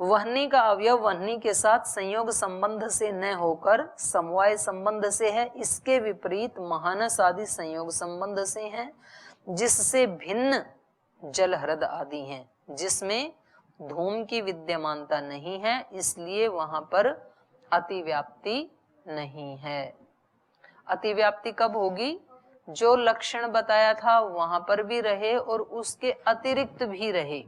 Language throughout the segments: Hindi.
वहनी का अवयव वहनी के साथ संयोग संबंध से न होकर समवाय संबंध से है। इसके विपरीत महानस आदि संयोग संबंध से हैं, जिससे भिन्न जल ह्रद आदि हैं, जिसमें धूम की विद्यमानता नहीं है, इसलिए वहां पर अतिव्याप्ति नहीं है। अतिव्याप्ति कब होगी? जो लक्षण बताया था वहां पर भी रहे और उसके अतिरिक्त भी रहे।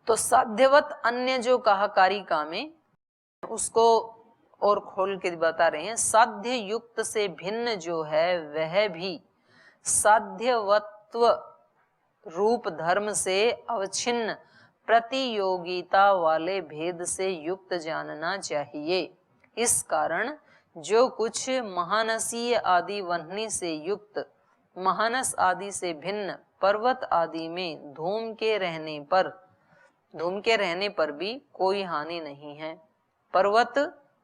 तो साध्यवत अन्य जो कहा कारिका में, उसको और खोल के बता रहे हैं। साध्य युक्त से भिन्न जो है वह भी साध्यवत्व रूप धर्म से अवच्छिन्न प्रतियोगिता वाले भेद से युक्त जानना चाहिए। इस कारण जो कुछ महानसीय आदि वह्नि से युक्त, महानस आदि से भिन्न पर्वत आदि में धूम के रहने पर भी कोई हानि नहीं है। पर्वत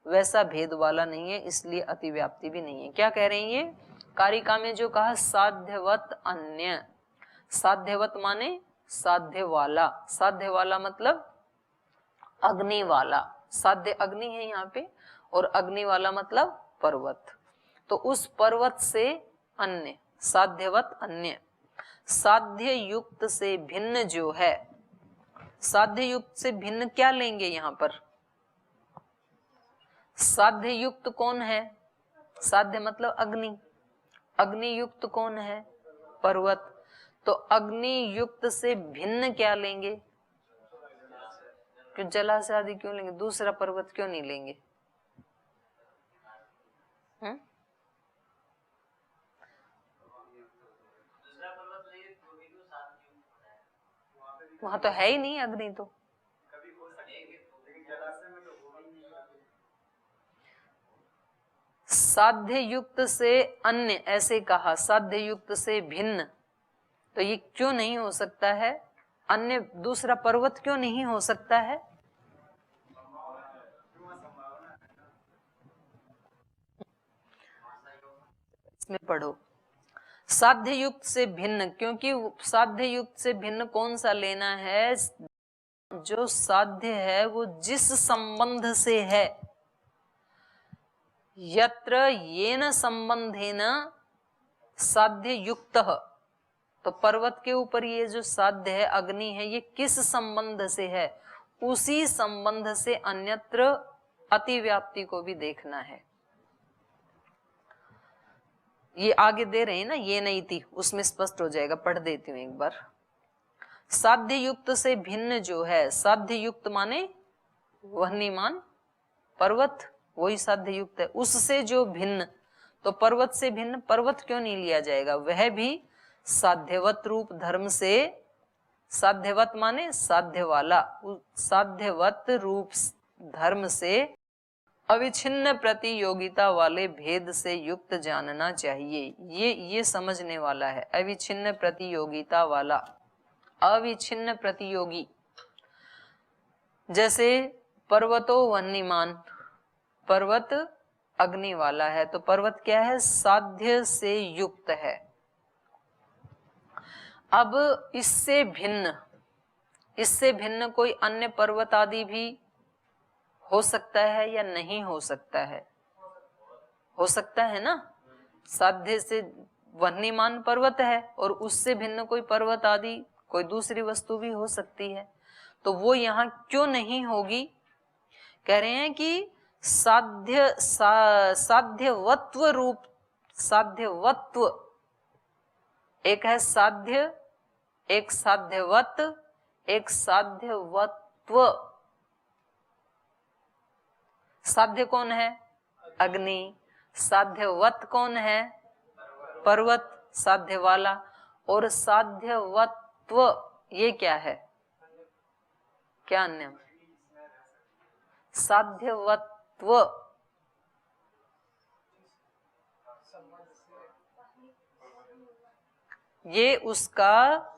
वैसा भेद वाला नहीं है, इसलिए अतिव्याप्ति भी नहीं है। क्या कह रहे हैं ये कारिका में जो कहा? साध्यवत अन्य। साध्यवत माने साध्य वाला, साध्य वाला मतलब अग्नि वाला। साध्य अग्नि है यहाँ पे, और अग्नि वाला मतलब पर्वत। तो उस पर्वत से अन्य, साध्यवत अन्य। साध्य युक्त से भिन्न जो है, साध्य युक्त से भिन्न क्या लेंगे यहाँ पर? साध्य युक्त कौन है? साध्य मतलब अग्नि। अग्नि युक्त कौन है? पर्वत। तो अग्नि युक्त से भिन्न क्या लेंगे? क्यों जलाशय आदि क्यों लेंगे? दूसरा पर्वत क्यों नहीं लेंगे? वहां तो है ही नहीं अग्नि। तो साध्य युक्त से अन्य ऐसे कहा, साध्य युक्त से भिन्न, तो ये क्यों नहीं हो सकता है? अन्य दूसरा पर्वत क्यों नहीं हो सकता है? इसमें पढ़ो, साध्य युक्त से भिन्न, क्योंकि साध्य युक्त से भिन्न कौन सा लेना है? जो साध्य है वो जिस संबंध से है, यत्र येन संबंधेन साध्य युक्त। तो पर्वत के ऊपर ये जो साध्य है, अग्नि है, ये किस संबंध से है? उसी संबंध से अन्यत्र अतिव्याप्ति को भी देखना है। ये आगे दे रहे हैं ना, ये नहीं थी, उसमें स्पष्ट हो जाएगा। पढ़ देती हूं एक बार। साध्य युक्त से भिन्न जो है, साध्य युक्त माने वह्निमान पर्वत, वही साध्य युक्त है। उससे जो भिन्न, तो पर्वत से भिन्न पर्वत क्यों नहीं लिया जाएगा? वह भी साध्यवत रूप धर्म से, साध्यवत माने साध्य वाला, साध्यवत रूप धर्म से अविच्छिन्न प्रतियोगिता वाले भेद से युक्त जानना चाहिए। ये समझने वाला है। अविच्छिन्न प्रतियोगिता वाला, अविच्छिन्न प्रतियोगी। जैसे पर्वतो वह्निमान, पर्वत अग्नि वाला है, तो पर्वत क्या है? साध्य से युक्त है। अब इससे भिन्न कोई अन्य पर्वत आदि भी हो सकता है या नहीं हो सकता है? हो सकता है ना। साध्य से वह्निमान पर्वत है और उससे भिन्न कोई पर्वत आदि, कोई दूसरी वस्तु भी हो सकती है। तो वो यहाँ क्यों नहीं होगी? कह रहे हैं कि साध्यवत्व रूप, साध्यवत्व, एक है साध्य, एक साध्यवत, एक साध्यवत्व। साध्य कौन है? अग्नि। साध्यवत कौन है? पर्वत, साध्य वाला। और साध्यवत्व ये क्या है? क्या अन्य? साध्यवत्व ये उसका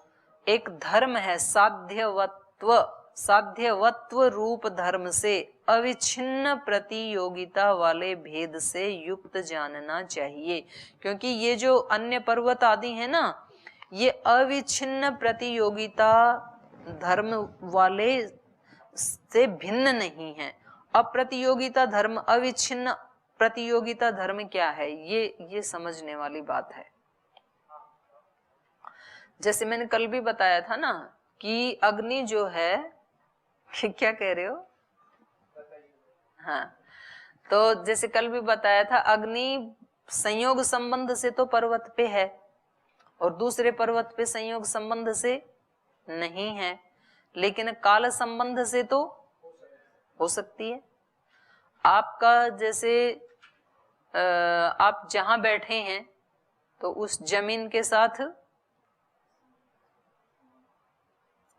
एक धर्म है। साध्यवत्व, साध्यवत्व रूप धर्म से अविच्छिन्न प्रतियोगिता वाले भेद से युक्त जानना चाहिए। क्योंकि ये जो अन्य पर्वत आदि है ना, ये अविच्छिन्न प्रतियोगिता धर्म वाले से भिन्न नहीं है। अप्रतियोगिता धर्म, अविच्छिन्न प्रतियोगिता धर्म क्या है, ये समझने वाली बात है। जैसे मैंने कल भी बताया था ना कि अग्नि जो है क्या कह रहे हो? हाँ, तो जैसे कल भी बताया था, अग्नि संयोग संबंध से तो पर्वत पे है और दूसरे पर्वत पे संयोग संबंध से नहीं है, लेकिन काल संबंध से तो हो सकती है। आपका जैसे आप जहां बैठे हैं तो उस जमीन के साथ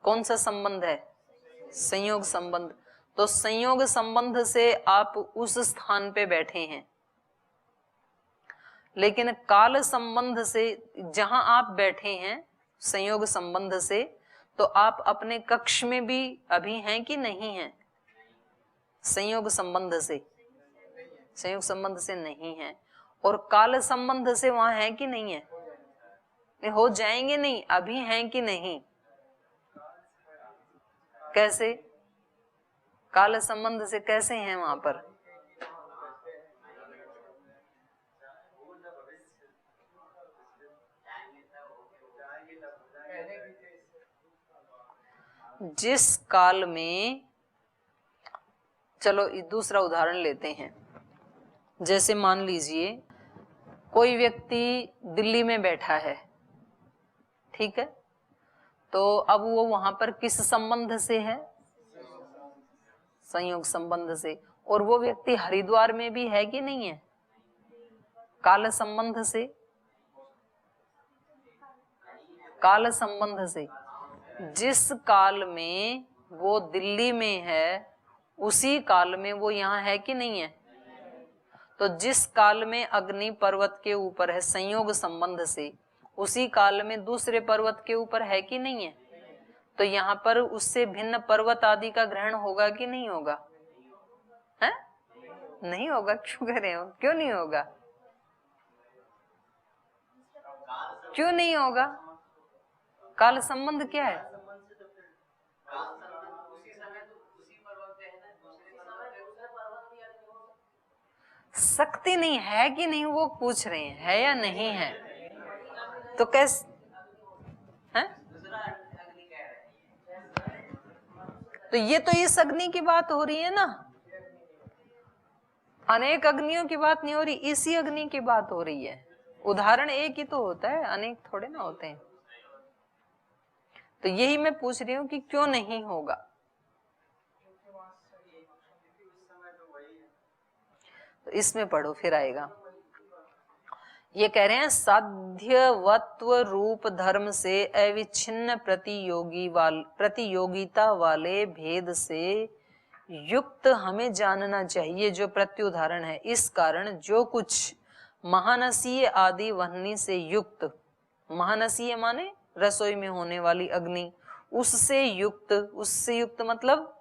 कौन सा संबंध है? संयोग संबंध। तो संयोग संबंध से आप उस स्थान पे बैठे हैं, लेकिन काल संबंध से जहां आप बैठे हैं संयोग संबंध से, तो आप अपने कक्ष में भी अभी हैं कि नहीं हैं? संयोग संबंध से, संयोग संबंध से नहीं है। और काल संबंध से वहां है कि नहीं है? हो जाएंगे नहीं, अभी हैं कि नहीं? कैसे? काल संबंध से कैसे हैं वहां पर? जिस काल में, चलो दूसरा उदाहरण लेते हैं। जैसे मान लीजिए कोई व्यक्ति दिल्ली में बैठा है, ठीक है, तो अब वो वहां पर किस संबंध से है? संयोग संबंध से। और वो व्यक्ति हरिद्वार में भी है कि नहीं है? काल संबंध से, काल संबंध से। जिस काल में वो दिल्ली में है उसी काल में वो यहाँ है कि नहीं है? तो जिस काल में अग्नि पर्वत के ऊपर है संयोग संबंध से, उसी काल में दूसरे पर्वत के ऊपर है कि नहीं है? तो यहाँ पर उससे भिन्न पर्वत आदि का ग्रहण होगा कि नहीं होगा? है? नहीं होगा। क्यों कह रहे हो? क्यों नहीं होगा? क्यों नहीं होगा? काल संबंध क्या है? शक्ति नहीं है कि नहीं, वो पूछ रहे हैं, है या नहीं है? तो कैसे है? तो ये तो इस अग्नि की बात हो रही है ना, अनेक अग्नियों की बात नहीं हो रही, इसी अग्नि की बात हो रही है। उदाहरण एक ही तो होता है, अनेक थोड़े ना होते हैं। तो यही मैं पूछ रही हूँ कि क्यों नहीं होगा। तो इसमें पढ़ो फिर आएगा। ये कह रहे हैं साध्यवत्व रूप धर्म से अविच्छिन्न प्रतियोगिता वाले भेद से युक्त हमें जानना चाहिए, जो प्रत्युदाहरण है। इस कारण जो कुछ महानसीय आदि वह्नि से युक्त, महानसीय माने रसोई में होने वाली अग्नि, उससे युक्त मतलब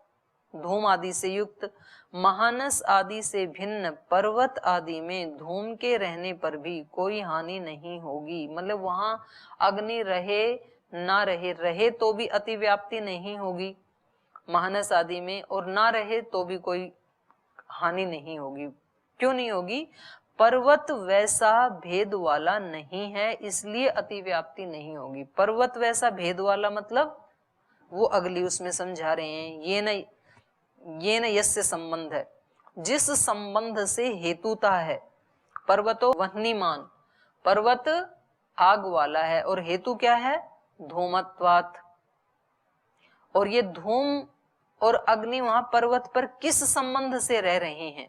धूम आदि से युक्त, महानस आदि से भिन्न पर्वत आदि में धूम के रहने पर भी कोई हानि नहीं होगी। मतलब वहां अग्नि रहे ना रहे तो भी अतिव्याप्ति नहीं होगी महानस आदि में, और ना रहे तो भी कोई हानि नहीं होगी। क्यों नहीं होगी? पर्वत वैसा भेद वाला नहीं है, इसलिए अतिव्याप्ति नहीं होगी। पर्वत वैसा भेद वाला मतलब वो अगली उसमें समझा रहे हैं, ये न यस्य संबंध है, जिस संबंध से हेतुता है। पर्वतो वह्निमान, पर्वत आग वाला है और हेतु क्या है? धूमत्वात्। और ये धूम और अग्नि वहां पर्वत पर किस संबंध से रह रहे हैं?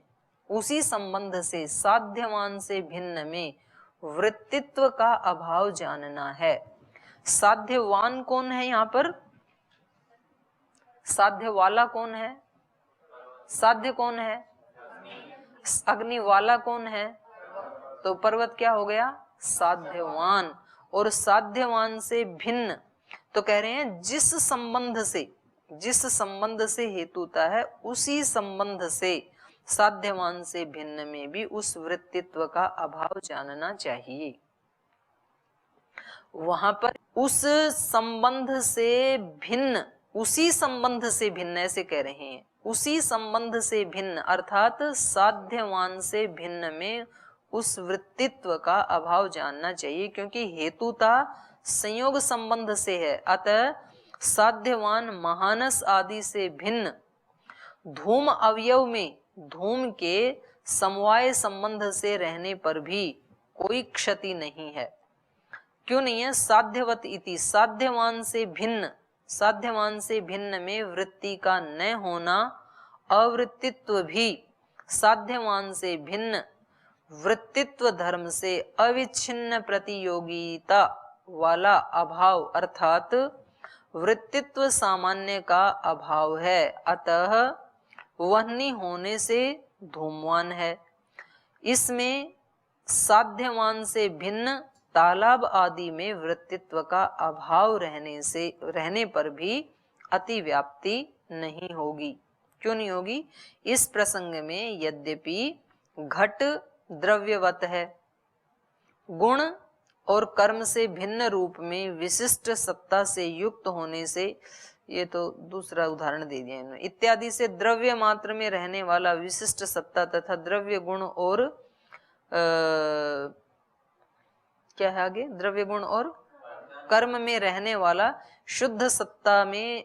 उसी संबंध से साध्यवान से भिन्न में वृत्तित्व का अभाव जानना है। साध्यवान कौन है यहाँ पर? साध्य वाला कौन है? साध्य कौन है? अग्नि वाला कौन है? तो पर्वत क्या हो गया? साध्यवान। और साध्यवान से भिन्न, तो कह रहे हैं जिस संबंध से हेतुता है उसी संबंध से साध्यवान से भिन्न में भी उस वृत्तित्व का अभाव जानना चाहिए। वहां पर उस संबंध से भिन्न, उसी संबंध से भिन्न ऐसे कह रहे हैं, उसी संबंध से भिन्न अर्थात साध्यवान से भिन्न में उस वृत्तित्व का अभाव जानना चाहिए, क्योंकि हेतुता संयोग संबंध से है। अतः साध्यवान महानस आदि से भिन्न धूम अवयव में धूम के समवाय संबंध से रहने पर भी कोई क्षति नहीं है। क्यों नहीं है? साध्यवत इति, साध्यवान से भिन्न में वृत्ति का न होना, अवृत्तित्व भी साध्यवान से भिन्न वृत्तित्व धर्म से अविच्छिन्न प्रतियोगिता वाला अभाव अर्थात वृत्तित्व सामान्य का अभाव है। अतः वह्नि होने से धूमवान है। इसमें साध्यवान से भिन्न तालाब आदि में वृत्तित्व का अभाव रहने पर भी अतिव्याप्ति नहीं होगी। क्यों नहीं होगी? इस प्रसंग में यद्यपि घट द्रव्यवत है, गुण और कर्म से भिन्न रूप में विशिष्ट सत्ता से युक्त होने से, ये तो दूसरा उदाहरण दे दिया इन्होंने, इत्यादि से द्रव्य मात्र में रहने वाला विशिष्ट सत्ता तथा द्रव्य गुण और क्या है आगे? द्रव्य गुण और कर्म में रहने वाला शुद्ध सत्ता में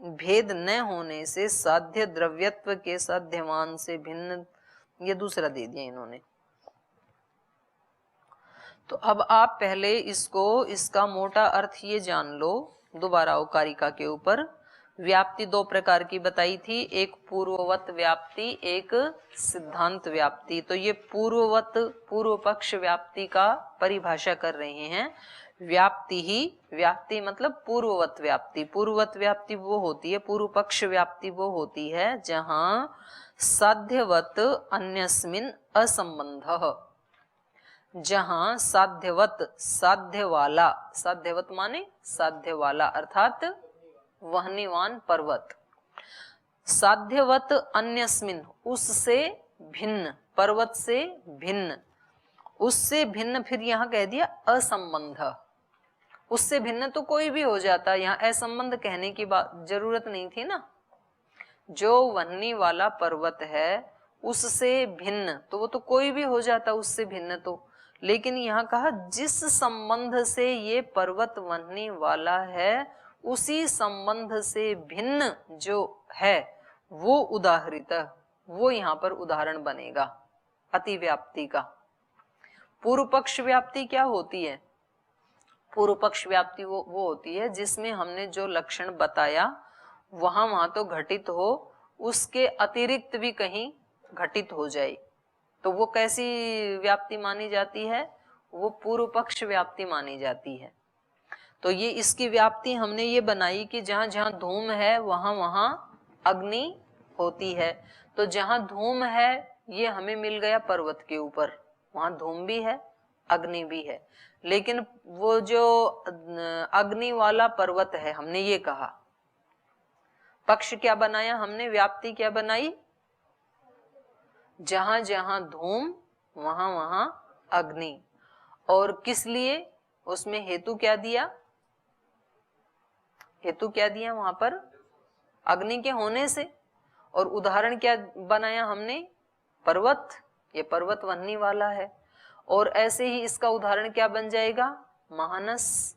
भेद न होने से साध्य द्रव्यत्व के साध्यवान से भिन्न, ये दूसरा दे दिया इन्होंने। तो अब आप पहले इसका मोटा अर्थ ये जान लो। दोबारा कारिका के ऊपर व्याप्ति दो प्रकार की बताई थी, एक पूर्ववत व्याप्ति, एक सिद्धांत व्याप्ति। तो ये पूर्ववत पूर्व पक्ष व्याप्ति का परिभाषा कर रहे हैं। व्याप्ति ही, व्याप्ति मतलब पूर्ववत व्याप्ति। पूर्ववत व्याप्ति वो होती है, पूर्व पक्ष व्याप्ति वो होती है जहां साध्यवत अन्यस्मिन असंबंधः, जहां साध्यवत साध्य वाला, साध्यवत माने साध्य वाला अर्थात वह्निवान पर्वत, साध्यवत अन्यस्मिन उससे भिन्न, पर्वत से भिन्न, उससे भिन्न, फिर यहाँ कह दिया असंबंध। उससे भिन्न तो कोई भी हो जाता, यहाँ असंबंध कहने की बात जरूरत नहीं थी ना। जो वह्नि वाला पर्वत है उससे भिन्न, तो वो तो कोई भी हो जाता उससे भिन्न तो, लेकिन यहाँ कहा जिस संबंध से ये पर्वत वह्नि वाला है उसी संबंध से भिन्न जो है वो उदाहरित, वो यहाँ पर उदाहरण बनेगा अतिव्याप्ति का। पूर्व पक्ष व्याप्ति क्या होती है? पूर्व पक्ष व्याप्ति वो होती है जिसमें हमने जो लक्षण बताया वहां तो घटित हो, उसके अतिरिक्त भी कहीं घटित हो जाए, तो वो कैसी व्याप्ति मानी जाती है? वो पूर्व पक्ष व्याप्ति मानी जाती है। तो ये इसकी व्याप्ति हमने ये बनाई कि जहां जहां धूम है वहां वहां अग्नि होती है। तो जहां धूम है ये हमें मिल गया पर्वत के ऊपर, वहां धूम भी है अग्नि भी है, लेकिन वो जो अग्नि वाला पर्वत है हमने ये कहा, पक्ष क्या बनाया हमने, व्याप्ति क्या बनाई? जहां जहां धूम वहां वहां अग्नि। और किस लिए? उसमें हेतु क्या दिया? हेतु क्या दिया वहां पर? अग्नि के होने से। और उदाहरण क्या बनाया हमने? पर्वत, ये पर्वत वह्नि वाला है। और ऐसे ही इसका उदाहरण क्या बन जाएगा? महानस,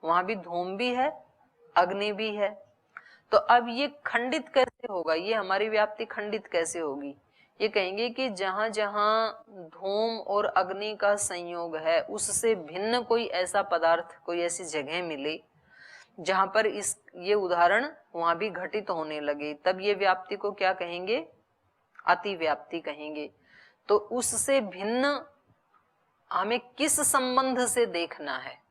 वहां भी धूम भी है अग्नि भी है। तो अब ये खंडित कैसे होगा? ये हमारी व्याप्ति खंडित कैसे होगी? ये कहेंगे कि जहां जहां धूम और अग्नि का संयोग है उससे भिन्न कोई ऐसा पदार्थ, कोई ऐसी जगह मिले जहां पर ये उदाहरण वहां भी घटित होने लगे, तब ये व्याप्ति को क्या कहेंगे? अतिव्याप्ति कहेंगे। तो उससे भिन्न हमें किस संबंध से देखना है?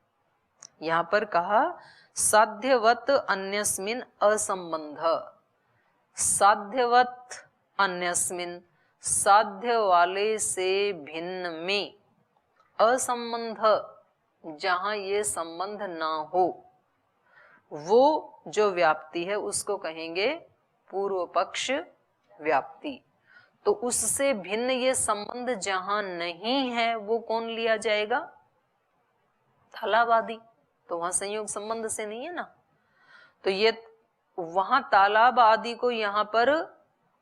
यहां पर कहा साध्यवत अन्यस्मिन असंबंध, साध्यवत अन्यस्मिन साध्य वाले से भिन्न में असंबंध, जहां ये संबंध ना हो वो जो व्याप्ति है उसको कहेंगे पूर्व पक्ष व्याप्ति। तो उससे भिन्न ये संबंध जहां नहीं है वो कौन लिया जाएगा? तालाब आदि। तो वहां संयोग संबंध से नहीं है ना। तो ये वहां तालाब आदि को यहाँ पर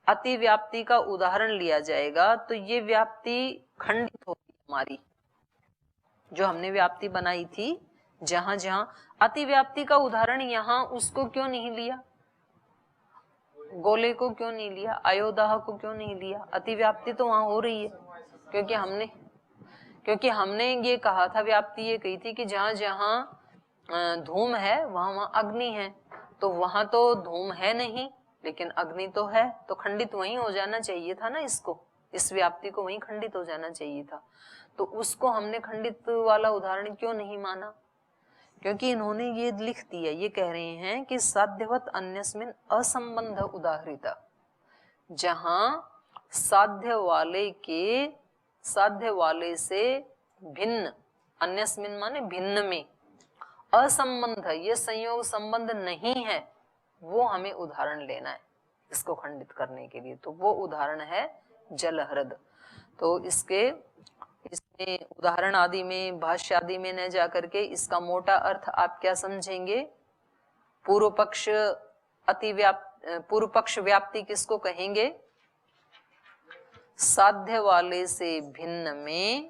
अतिव्याप्ति का उदाहरण लिया जाएगा, तो ये व्याप्ति खंडित होगी हमारी, जो हमने व्याप्ति बनाई थी। जहां जहां अतिव्याप्ति का उदाहरण, यहाँ उसको क्यों नहीं लिया, गोले को क्यों नहीं लिया, अयोध्या को क्यों नहीं लिया? अतिव्याप्ति तो वहां हो रही है, क्योंकि हमने ये कहा था, व्याप्ति ये कही थी कि जहां जहां धूम है वहां वहां अग्नि है। तो वहां तो धूम है नहीं, लेकिन अग्नि तो है, तो खंडित वहीं हो जाना चाहिए था ना, इसको, इस व्याप्ति को वहीं खंडित हो जाना चाहिए था। तो उसको हमने खंडित वाला उदाहरण क्यों नहीं माना? क्योंकि इन्होंने ये लिख दिया, ये कह रहे हैं कि साध्यवत अन्यस्मिन असंबंध उदाहृता, जहां साध्य वाले से भिन्न, अन्यस्मिन माने भिन्न में, असंबंध, ये संयोग संबंध नहीं है, वो हमें उदाहरण लेना है इसको खंडित करने के लिए। तो वो उदाहरण है जलहृद। तो इसमें उदाहरण आदि में, भाष्य आदि में न जाकर के इसका मोटा अर्थ आप क्या समझेंगे? पूर्व पक्ष व्याप्ति किसको कहेंगे? साध्य वाले से भिन्न में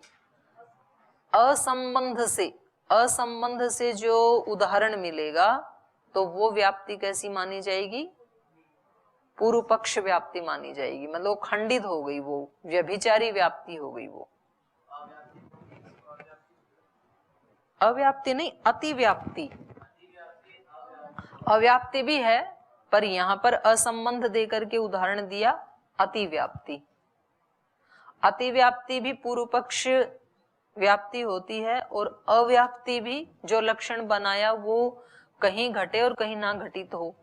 असंबंध से जो उदाहरण मिलेगा, तो वो व्याप्ति कैसी मानी जाएगी? पूर्व पक्ष व्याप्ति मानी जाएगी। मतलब खंडित हो गई, वो व्यभिचारी व्याप्ति हो गई। वो अव्याप्ति नहीं, अतिव्याप्ति। अव्याप्ति भी है, पर यहां पर असंबंध देकर के उदाहरण दिया अतिव्याप्ति। अतिव्याप्ति भी पूर्व पक्ष व्याप्ति होती है, और अव्याप्ति भी जो लक्षण बनाया वो कहीं घटे और कहीं ना घटित हो।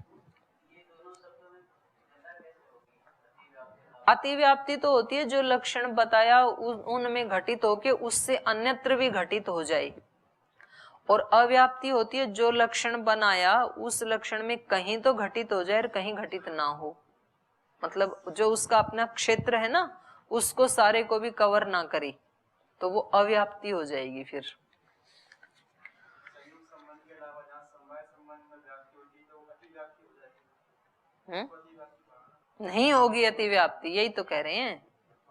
अतिव्याप्ति तो होती है जो लक्षण बताया उनमें घटित होके उससे अन्यत्र भी घटित हो जाए, और अव्याप्ति होती है जो लक्षण बनाया उस लक्षण में कहीं तो घटित हो जाए और कहीं घटित ना हो। मतलब जो उसका अपना क्षेत्र है ना, उसको सारे को भी कवर ना करे, तो वो अव्याप्ति हो जाएगी। फिर नहीं होगी अतिव्याप्ति, यही तो कह रहे हैं,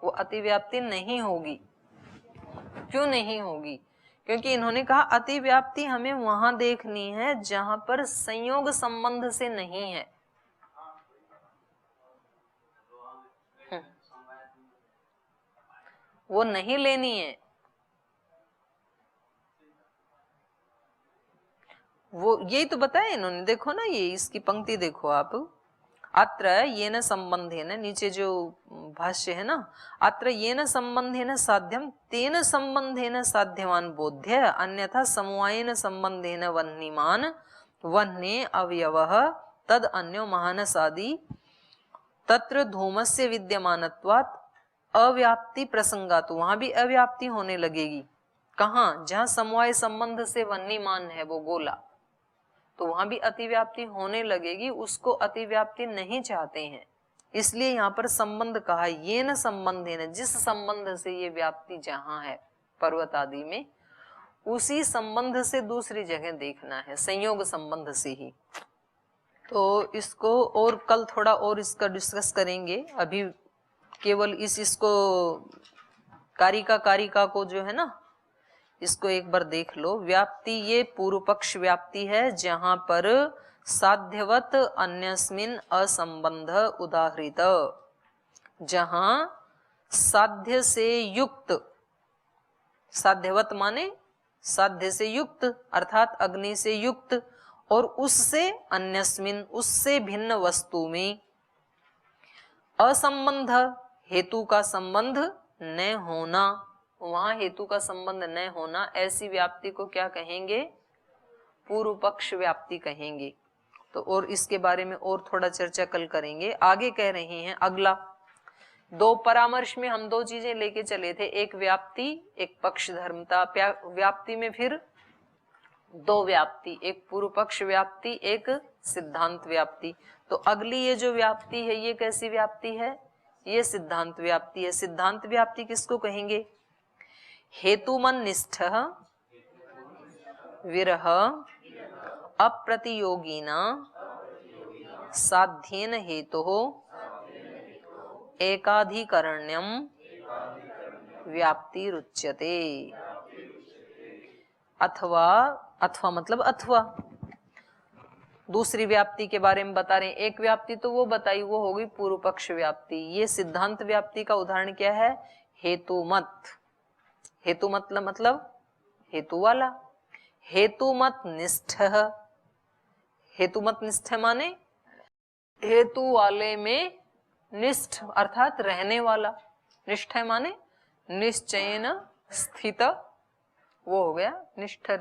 वो अतिव्याप्ति नहीं होगी। क्यों नहीं होगी? क्योंकि इन्होंने कहा अतिव्याप्ति हमें वहां देखनी है जहां पर संयोग संबंध से नहीं है। वो नहीं लेनी है, वो यही तो बताया इन्होंने। देखो ना, ये इसकी पंक्ति देखो आप, अत्र येन संबंधेन, नीचे जो भाष्य है ना, अत्र येन संबंधेन साध्यम तेन संबंधेन साध्यवान बोध्य, अन्यथा समवायेन संबंधेन वह्निमान वह्ने अवयवः तद अन्यो महानसादि तत्र धूमस्य विद्यमानत्वात् अव्याप्ति प्रसंगात। वहां भी अव्याप्ति होने लगेगी। कहाँ? जहां समवाय संबंध से वह्निमान है वो गोला, तो वहां भी अतिव्याप्ति होने लगेगी। उसको अतिव्याप्ति नहीं चाहते हैं, इसलिए यहाँ पर संबंध कहा। ये न संबंध है न, जिस संबंध से ये व्याप्ति जहां है पर्वत आदि में, उसी संबंध से दूसरी जगह देखना है, संयोग संबंध से ही। तो इसको और कल थोड़ा और इसका डिस्कस करेंगे। अभी केवल इसको कारिका को जो है ना, इसको एक बार देख लो। व्याप्ति ये पूर्व पक्ष व्याप्ति है जहां पर साध्यवत अन्यस्मिन असंबंध उदाहृत, जहां साध्य से युक्त, साध्यवत माने साध्य से युक्त अर्थात अग्नि से युक्त, और उससे अन्यस्मिन उससे भिन्न वस्तु में असंबंध हेतु का संबंध न होना, वहां हेतु का संबंध न होना, ऐसी व्याप्ति को क्या कहेंगे? पूर्व पक्ष व्याप्ति कहेंगे। तो और इसके बारे में और थोड़ा चर्चा कल करेंगे। आगे कह रहे हैं अगला, दो परामर्श में हम दो चीजें लेके चले थे, एक व्याप्ति एक पक्ष धर्मता। व्याप्ति में फिर दो व्याप्ति, एक पूर्व पक्ष व्याप्ति एक सिद्धांत व्याप्ति। तो अगली ये जो व्याप्ति है ये कैसी व्याप्ति है? ये सिद्धांत व्याप्ति है। सिद्धांत व्याप्ति किसको कहेंगे? हेतुमन निष्ठ विरह अप्रतियोगिना साध्येन हेतुः एकाधिकरण्यम व्याप्तिरुच्यते। अथवा, अथवा मतलब अथवा दूसरी व्याप्ति के बारे में बता रहे हैं। एक व्याप्ति तो वो बताई, वो होगी पूर्व पक्ष व्याप्ति। ये सिद्धांत व्याप्ति का उदाहरण क्या है? हेतुमत। हेतु मतलब हेतु वाला। हेतुमत निष्ठ, हेतुमत निष्ठ माने हेतु वाले में निष्ठ अर्थात रहने वाला। निष्ठ माने निश्चयन स्थित, वो हो गया निष्ठ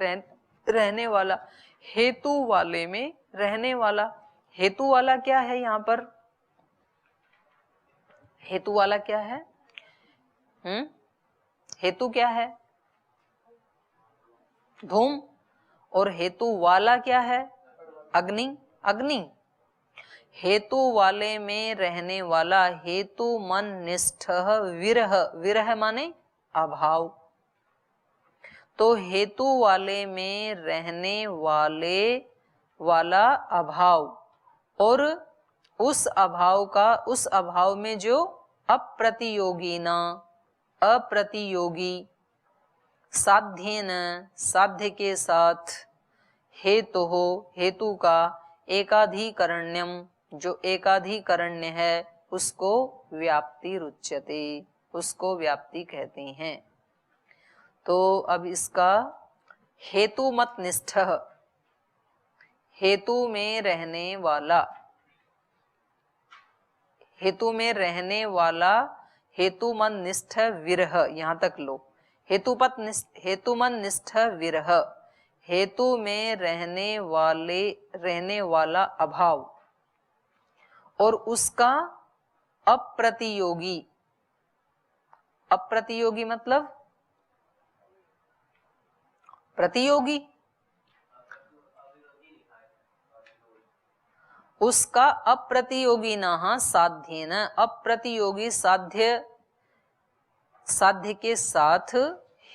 रहने वाला। हेतु वाले में रहने वाला। हेतु वाला क्या है यहाँ पर? हेतु वाला क्या है? हेतु क्या है? धूम। और हेतु वाला क्या है? अग्नि। अग्नि हेतु वाले में रहने वाला। हेतु मन निष्ठ विरह, विरह माने अभाव। तो हेतु वाले में रहने वाले वाला अभाव, और उस अभाव का, उस अभाव में जो अप्रतियोगी ना, अप्रतियोगी, साध्येन साध्य के साथ, हेतु हो हेतु का, एकाधिकरण्यम जो एकाधिकरण्य है, उसको व्याप्ति रुच्यते, उसको व्याप्ति कहते हैं। तो अब इसका हेतु मत निष्ठ, हेतु में रहने वाला, हेतु में रहने वाला, हेतु मन निष्ठ विरह, यहां तक लो। हेतुपत हेतु मन निष्ठ विरह, हेतु में रहने वाला अभाव, और उसका अप्रतियोगी। अप्रतियोगी मतलब प्रतियोगी, उसका अप्रतियोगी ना साध्येन, अप्रतियोगी साध्य, साध्य के साथ,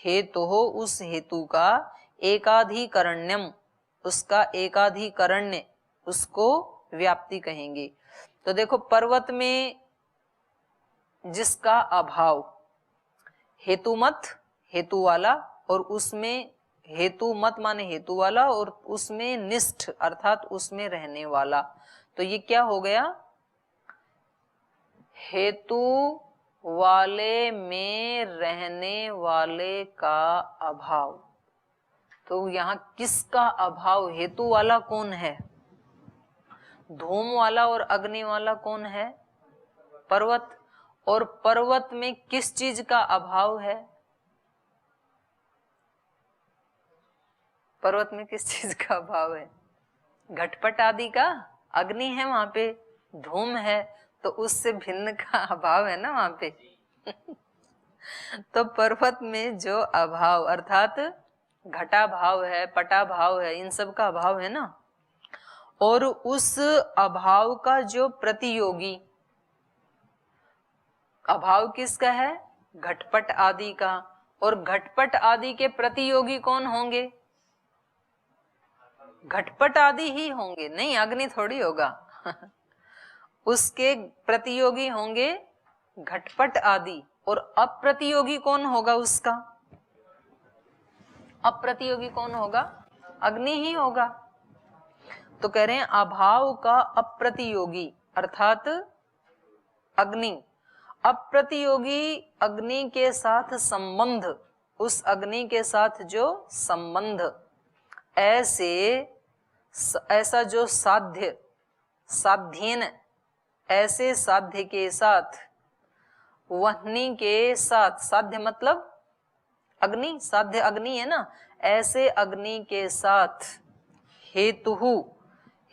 हेतु हो उस हेतु का, एकाधिकरण्यम उसका एकाधिकरण्य, उसको व्याप्ति कहेंगे। तो देखो पर्वत में जिसका अभाव, हेतुमत हेतु वाला, और उसमें हेतु मत माने हेतु वाला, और उसमें निष्ठ अर्थात उसमें रहने वाला। तो ये क्या हो गया? हेतु वाले में रहने वाले का अभाव। तो यहाँ किसका अभाव? हेतु वाला कौन है? धूम वाला और अग्नि वाला कौन है? पर्वत। और पर्वत में किस चीज का अभाव है? पर्वत में किस चीज का अभाव है? घटपट आदि का। अग्नि है वहां पे, धूम है, तो उससे भिन्न का अभाव है ना वहां पे। तो पर्वत में जो अभाव अर्थात घटा भाव है, पटा भाव है, इन सब का अभाव है ना। और उस अभाव का जो प्रतियोगी, अभाव किसका है? घटपट आदि का। और घटपट आदि के प्रतियोगी कौन होंगे? घटपट आदि ही होंगे, नहीं अग्नि थोड़ी होगा। उसके प्रतियोगी होंगे घटपट आदि। और अप्रतियोगी कौन होगा उसका? अप्रतियोगी कौन होगा? अग्नि ही होगा। तो कह रहे हैं अभाव का अप्रतियोगी अर्थात अग्नि। अप्रतियोगी अग्नि के साथ संबंध, उस अग्नि के साथ जो संबंध, ऐसा जो साध्य, साध्येन ऐसे साध्य के साथ, वह्नि के साथ, साध्य मतलब अग्नि, साध्य अग्नि है ना, ऐसे अग्नि के साथ, हेतु,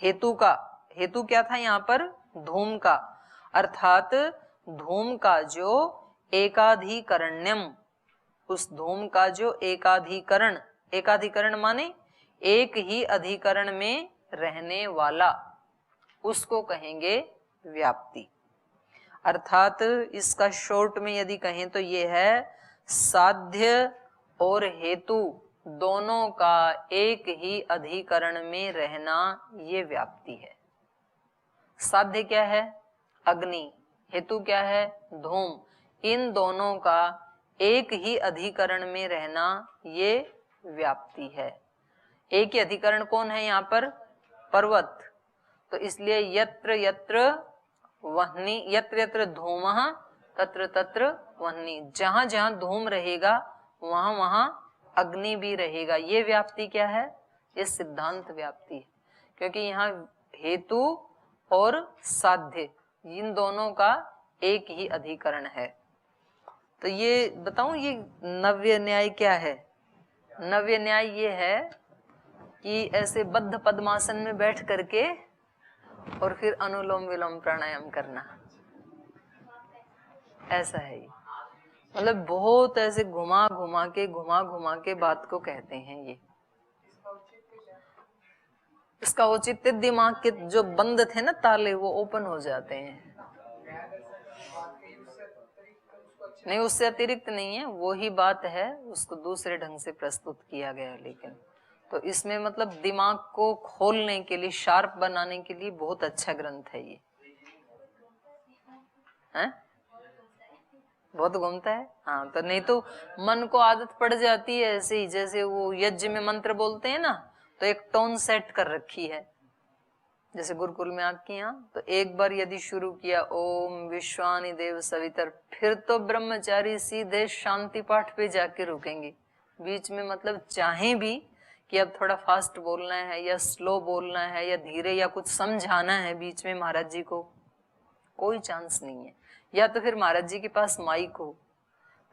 हेतु का, हेतु क्या था यहाँ पर? धूम का, अर्थात धूम का जो एकाधिकरण्यम, उस धूम का जो एकाधिकरण, एकाधिकरण माने एक ही अधिकरण में रहने वाला, उसको कहेंगे व्याप्ति। अर्थात इसका शॉर्ट में यदि कहें तो ये है साध्य और हेतु दोनों का एक ही अधिकरण में रहना, ये व्याप्ति है। साध्य क्या है? अग्नि। हेतु क्या है? धूम। इन दोनों का एक ही अधिकरण में रहना ये व्याप्ति है। एक ही अधिकरण कौन है यहाँ पर? पर्वत। तो इसलिए यत्र यत्र वह्नि, यत्र यत्र धूमः तत्र तत्र वह्नि, जहां जहां धूम रहेगा वहां वहां अग्नि भी रहेगा। ये व्याप्ति क्या है? ये सिद्धांत व्याप्ति है, क्योंकि यहाँ हेतु और साध्य इन दोनों का एक ही अधिकरण है। तो ये बताऊं ये नव्य न्याय क्या है? नव्य न्याय ये है कि ऐसे बद्ध पद्मासन में बैठ करके और फिर अनुलोम विलोम प्राणायाम करना, ऐसा है ये। मतलब बहुत ऐसे घुमा घुमा के बात को कहते हैं ये। इसका औचित्य दिमाग के जो बंद थे ना ताले, वो ओपन हो जाते हैं। नहीं, उससे अतिरिक्त नहीं है, वो ही बात है, उसको दूसरे ढंग से प्रस्तुत किया गया है। लेकिन तो इसमें मतलब दिमाग को खोलने के लिए, शार्प बनाने के लिए बहुत अच्छा ग्रंथ है ये। हैं? बहुत घूमता है। हाँ, तो नहीं तो मन को आदत पड़ जाती है ऐसे ही, जैसे वो यज्ञ में मंत्र बोलते हैं ना, तो एक टोन सेट कर रखी है। जैसे गुरुकुल में आपके यहाँ तो एक बार यदि शुरू किया ओम विश्वानि देव सवितर, फिर तो ब्रह्मचारी सीधे शांति पाठ पे जाके रुकेंगे। बीच में मतलब चाहे भी कि अब थोड़ा फास्ट बोलना है या स्लो बोलना है या धीरे या कुछ समझाना है बीच में महाराज जी को, कोई चांस नहीं है। या तो फिर महाराज जी के पास माइक हो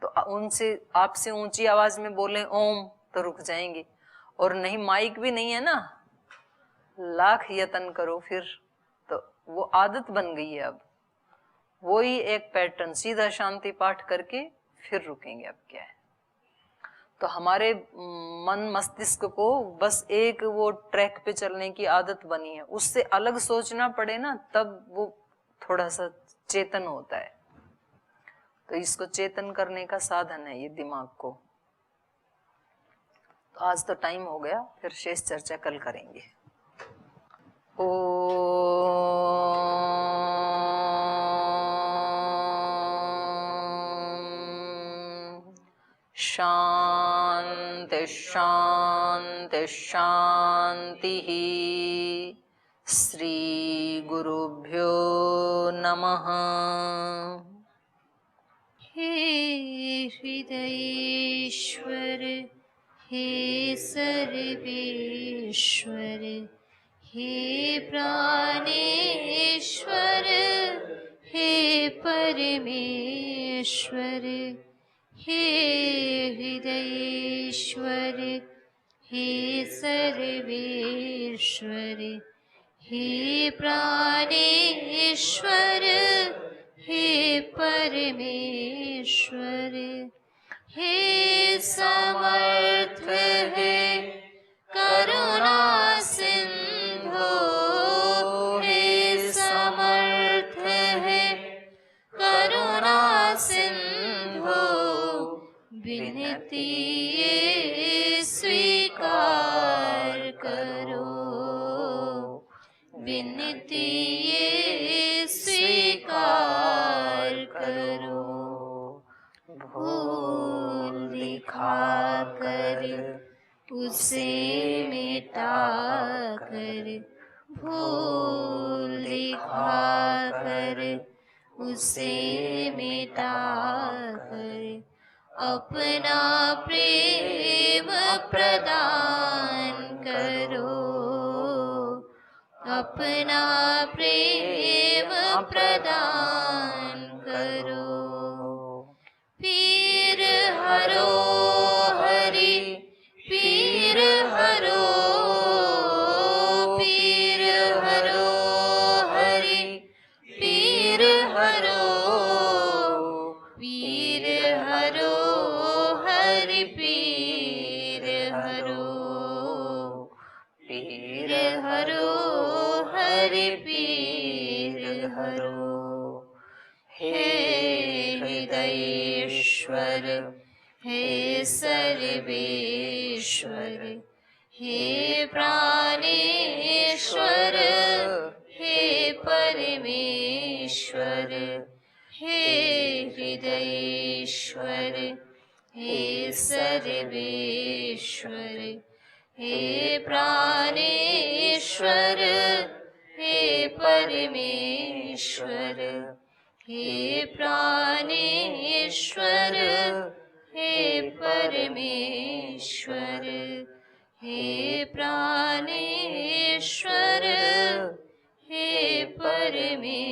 तो उनसे आपसे ऊंची आवाज में बोले ओम तो रुक जाएंगे, और नहीं माइक भी नहीं है ना, लाख यत्न करो फिर तो वो आदत बन गई है। अब वो ही एक पैटर्न, सीधा शांति पाठ करके फिर रुकेंगे। अब क्या है, तो हमारे मन मस्तिष्क को बस एक वो ट्रैक पे चलने की आदत बनी है, उससे अलग सोचना पड़े ना तब वो थोड़ा सा चेतन होता है। तो इसको चेतन करने का साधन है ये दिमाग को। तो आज तो टाइम हो गया, फिर शेष चर्चा कल करेंगे। शांति शांति शांति। श्री गुरुभ्यो नमः। हे हृदयेश्वर, हे सर्वेश्वर, हे प्राणेश्वर, हे परमेश्वर, हे हृदयेश्वर, हे सर्वेश्वर, हे प्राणेश्वर, हे परमेश्वर, हे समर्थ, हे करुणा सिंधु, हे समर्थ, हे करुणा सिंधु, विनती स्वीकार करो, विनती स्वीकार करो। भूल दिखा कर उसे मिटा कर, भूल दिखा कर उसे मिटा कर, अपना प्रेम प्रदान करो, अपना प्रेम प्रदान करो। पीर हरो हरि, पीर हरो, पीर हरो हरि, पीर हरो, पीर हरो हरि, पीर हरो, पीर हरो हरि, पीर हरो। हे हृदयेश्वर, हे सर्वेश्वर, हे प्राणेश्वर, हे पर परमेश्वर, हे हृदयेश्वर, हे सर्वेश्वर, हे प्राणेश्वर, हे परमेश्वर, हे प्राणेश्वर, हे परमेश्वर, हे प्राणेश्वर, हे परमेश्वर।